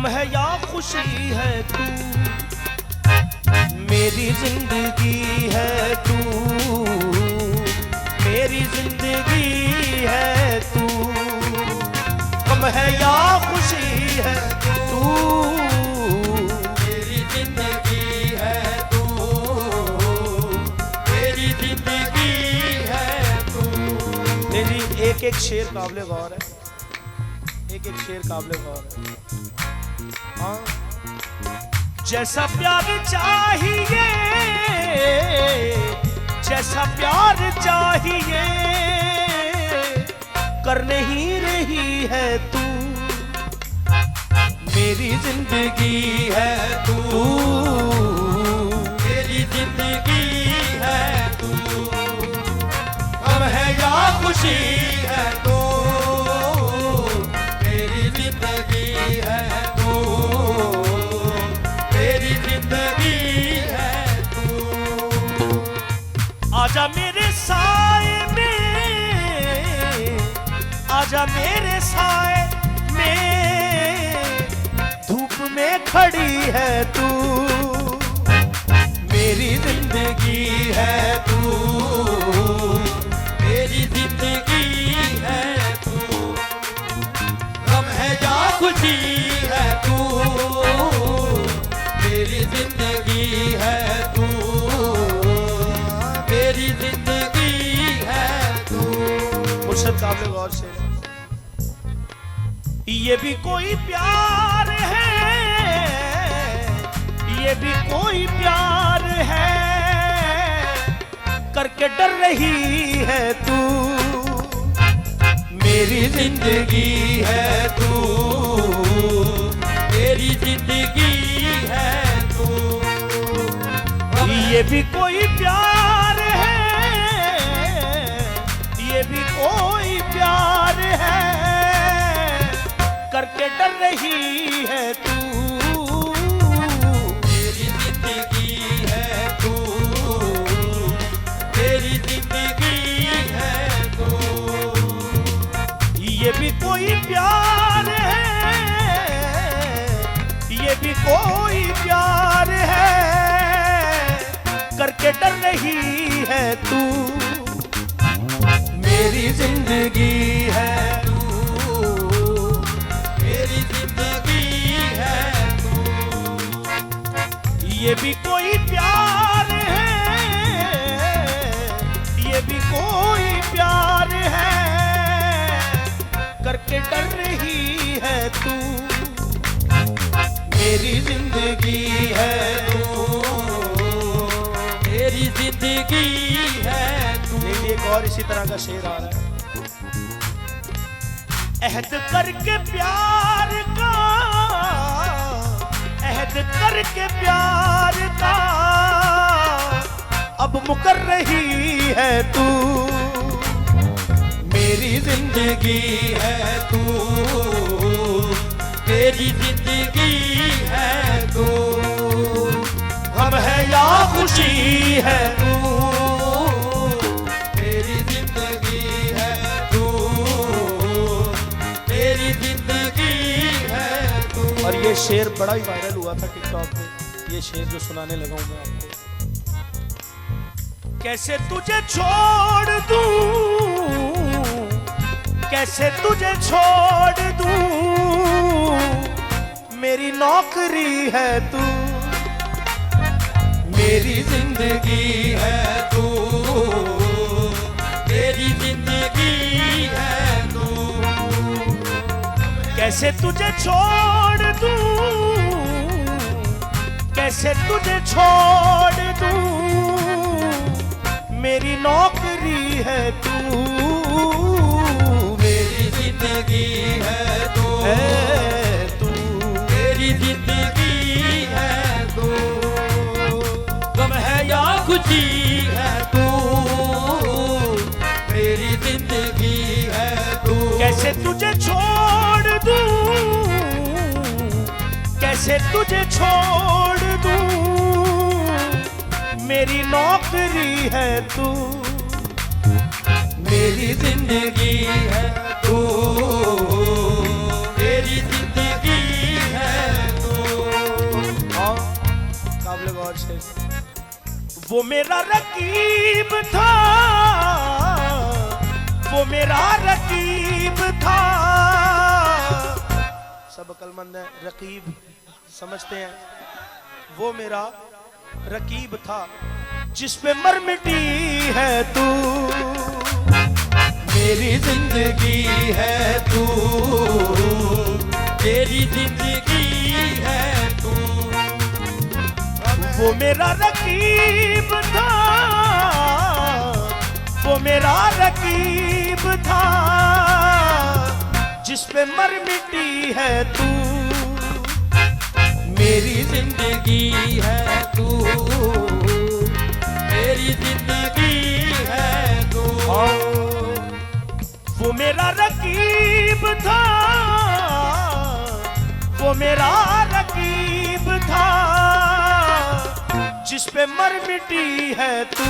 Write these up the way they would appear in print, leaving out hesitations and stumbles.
है या खुशी है तू, मेरी जिंदगी है तू, मेरी जिंदगी है तू। गम है या खुशी है तू, मेरी जिंदगी है तू, मेरी जिंदगी है तू। मेरी एक एक शेर काबिले गौर है, एक एक शेर काबिले गौर है। हाँ, जैसा प्यार चाहिए, जैसा प्यार चाहिए, कर नहीं रही है तू, मेरी जिंदगी है तू, मेरी जिंदगी है तू। गम है या खुशी है तू, मेरी जिंदगी है तू, मेरी जिंदगी है तू। आजा मेरे साए में, आजा मेरे साए में, धूप में खड़ी है तू, मेरी जिंदगी है तू, मेरी जिंदगी है तू। गम है या खुशी है तू, मेरी जिंदगी है तू, मेरी जिंदगी है तू। मुर्शद काबिल गौर से, ये भी कोई प्यार है, ये भी कोई प्यार है, करके डर रही है तू, मेरी जिंदगी है तू, मेरी जिंदगी है तू। ये भी कोई प्यार है, ये भी कोई प्यार है, करके डर रही है तू, मेरी जिंदगी है तू, मेरी जिंदगी है तू। ये भी कोई प्यार है, ये भी कोई प्यार है, करके डर रही है तू, मेरी जिंदगी है तू, मेरी जिंदगी है तू। ये भी कोई प्यार है, ये भी कोई प्यार है, करके डर रही है तू, मेरी जिंदगी है तू, मेरी जिंदगी है तू। एक और इसी तरह का शेर आ रहा है। अहद करके प्यार का, अहद करके प्यार का, अब मुकर रही है तू, मेरी जिंदगी है तू, मेरी जिंदगी है तू। गम है या खुशी है तू, मेरी जिंदगी है तू, मेरी जिंदगी है तू। और ये शेर बड़ा ही वायरल हुआ था टिकटॉक पे, ये शेर जो सुनाने लगा हूं मैं आपको। कैसे तुझे छोड़ दूं, कैसे तुझे छोड़ दूं, मेरी नौकरी है तू, मेरी जिंदगी है तू, मेरी जिंदगी है तू। कैसे तुझे छोड़ दूं, कैसे तुझे छोड़ दूं, मेरी नौकरी है तू, मेरी जिंदगी है तू, तू मेरी जिंदगी है तू। गम है या खुशी है तू, मेरी जिंदगी है तू। कैसे तुझे छोड़ दूं, कैसे तुझे छोड़ दूं, मेरी नौकरी है तू, मेरी जिंदगी है तू, मेरी जिंदगी है से। वो मेरा रकीब था, वो मेरा रकीब था। सब अक्लमंद है, रकीब समझते हैं। वो मेरा रकीब था जिस पे मर मिटी है तू। मेरी जिंदगी है तू, मेरी जिंदगी है तू। वो मेरा रकीब था, वो मेरा रकीब था जिस पे मर मिटी है तू। मेरी जिंदगी है तू, मेरी जिंदगी है तू। वो मेरा रकीब था, वो मेरा रकीब था जिस पे मर मिटी है तू।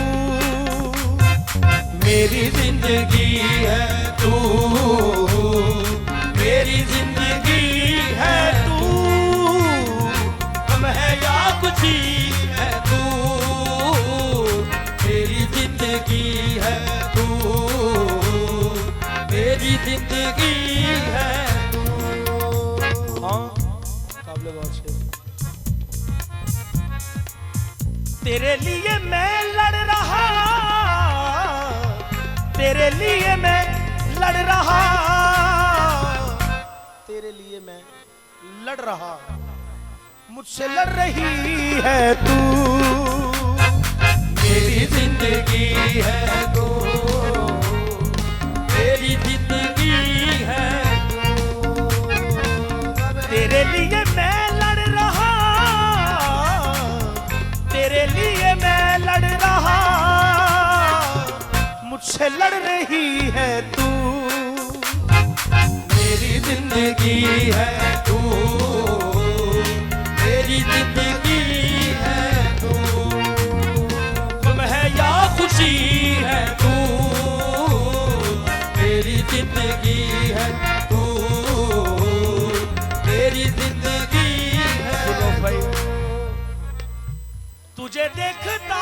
मेरी जिंदगी है तू, मेरी जिंदगी है तू। गम है या खुशी है तू, मेरी जिंदगी है तू, मेरी जिंदगी है तू। हाँ काबिल गौर से। तेरे लिए मैं लड़ रहा, तेरे लिए मैं लड़ रहा, तेरे लिए मैं लड़ रहा, मुझसे लड़ रही है तू। मेरी जिंदगी है तू, मेरी जिंदगी है तू। तेरे लिए मैं लड़ रहा, तेरे लिए मैं लड़ रहा, मुझसे लड़ रही है तू। मेरी जिंदगी है तू, मेरी जिंदगी है तू। गम है या खुशी है तू, मेरी जिंदगी है तू, मेरी जिंदगी है। सुनो भाई, तुझे देखता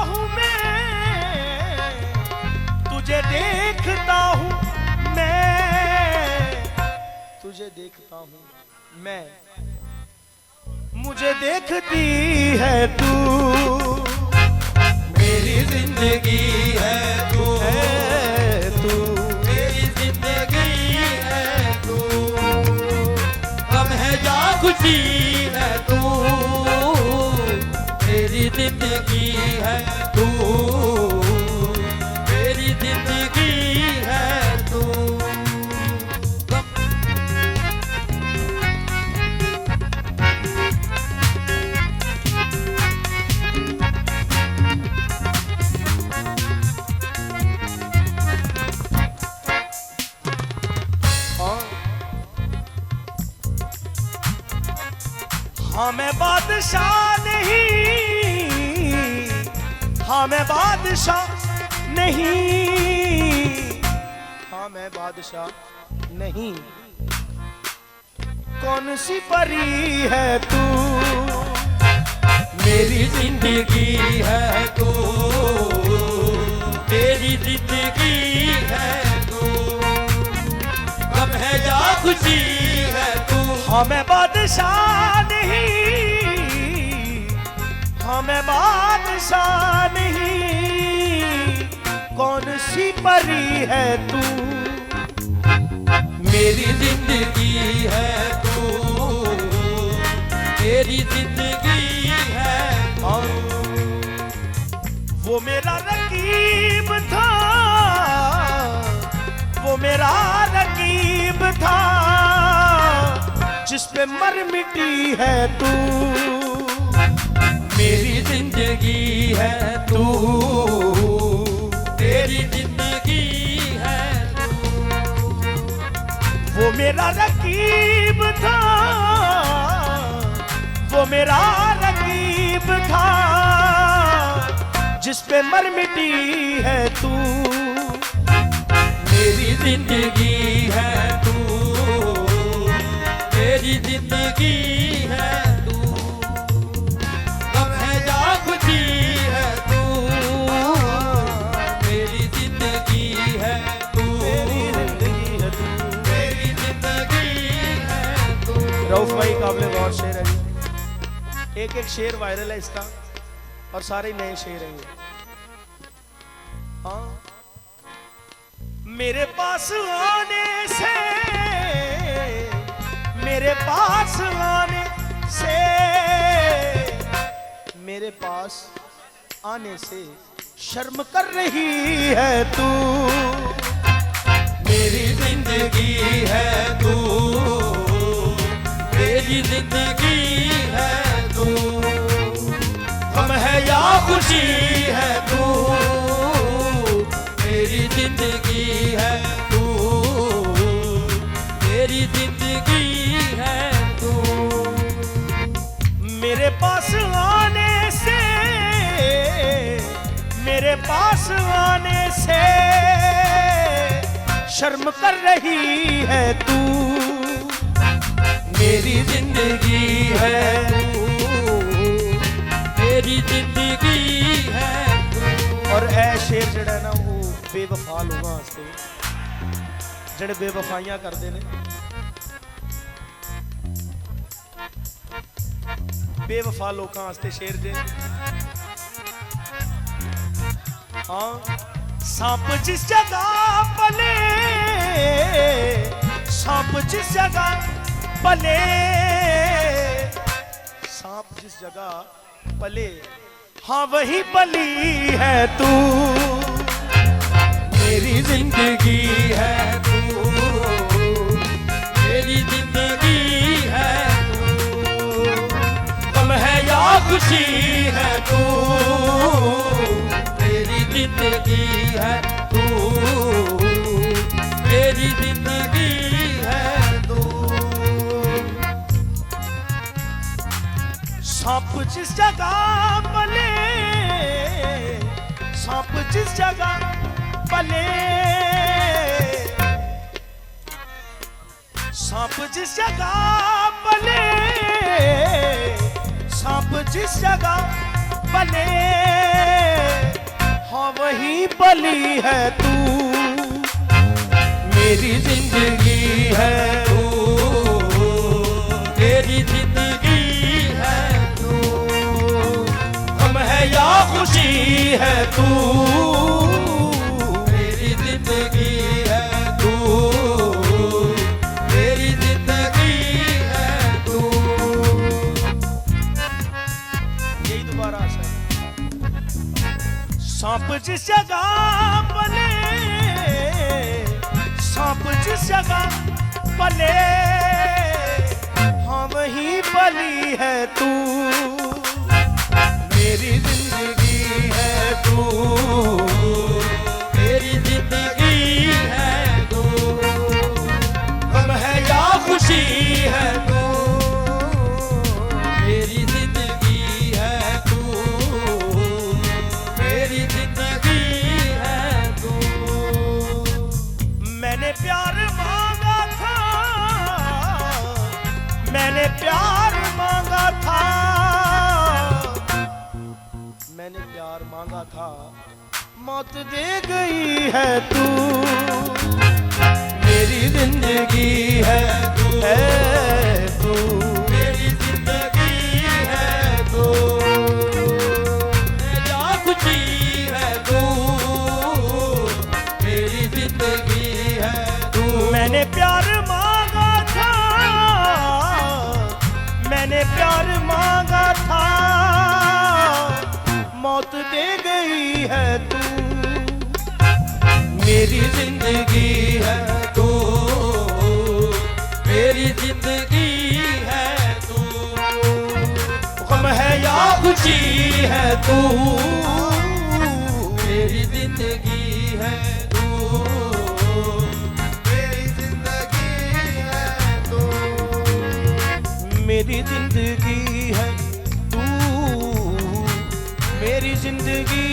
हूँ मैं, तुझे देखता हूँ मैं, तुझे देखता हूँ मैं, मुझे देखती है तू। मेरी जिंदगी है तू, है तू, मेरी जिंदगी है तू। गम है या खुशी है तू, मेरी जिंदगी है तू, मेरी जिंदगी है तू। हाँ मैं बादशाह नहीं, हाँ मैं बादशाह नहीं, हाँ मैं बादशाह नहीं। कौन सी परी है तू। मेरी जिंदगी है तू, मेरी जिंदगी है तू। गम है या खुशी है तू। हाँ मैं बादशाह नहीं, हाँ मैं बादशाह नहीं। कौन सी परी है तू। मेरी जिंदगी है तू, मेरी जिंदगी है तू। वो मेरा रकीब था, वो मेरा रकीब था जिस पे मर मिटी है तू। मेरी जिंदगी है तू, तेरी जिंदगी है तू। वो मेरा रकीब था, वो मेरा रकीब था जिस पे मर मिटी है तू। मेरी जिंदगी है तू, मेरी जिंदगी है तू। गम है या एक एक शेर वायरल है इसका और सारे नए शेर हैं ये। हाँ, मेरे पास आने से, मेरे पास आने से, मेरे पास आने से शर्म कर रही है तू। मेरी जिंदगी है तू, मेरी जिंदगी है तू, गम है या खुशी है तू, मेरी जिंदगी है तू, मेरी जिंदगी है तू। मेरे पास आने से, मेरे पास आने से शर्म कर रही है तू। मेरी जिंदगी है तू, मेरी जिंदगी है तू। और ऐ शेर जड़ा ना वो बेवफा लोगों वास्ते जड़े बेवफाइयां करते ने, बेवफा लोगों वास्ते शेर जे। हाँ, सांप जिस जगह पले, सांप जिस जगह पले, सांप जिस जगह पले, हाँ वही पली है तू। मेरी जिंदगी है तू, मेरी जिंदगी है तू, गम है या खुशी है तू, मेरी जिंदगी है तू, मेरी जिंदगी है तू। सांप जिस जगह पले, सांप जिस जगह पले, सांप जिस जगह पले, सांप जिस जगह पले, हाँ वही पली है तू। मेरी जिंदगी है तू, मेरी जिंदगी है तू, गम है या खुशी है तू, मेरी जिंदगी है तू, मेरी जिंदगी है तू। यही दोबारा आशा है। सांप जिस जगह पले, सांप जिस जगह पले, हाँ वही पली है तू। मेरी जिंदगी है तू, मेरी जिंदगी है तू, गम है या खुशी है तू, मेरी जिंदगी है तू, मेरी जिंदगी है तू। मैंने प्यार मांगा था, मैंने प्यार मांगा था, मैंने प्यार मांगा था, मौत दे गई है तू। मेरी जिंदगी है तू, तू मेरी जिंदगी है तू, या खुशी है तू, मेरी जिंदगी है तू। मैंने प्यार मांगा था, मैंने प्यार मांगा था, मौत दे गई है तू। मेरी जिंदगी है तू, मेरी जिंदगी है तू, गम है या खुशी है तू, मेरी जिंदगी है तू, मेरी जिंदगी है तू, मेरी जिंदगी है तू, मेरी जिंदगी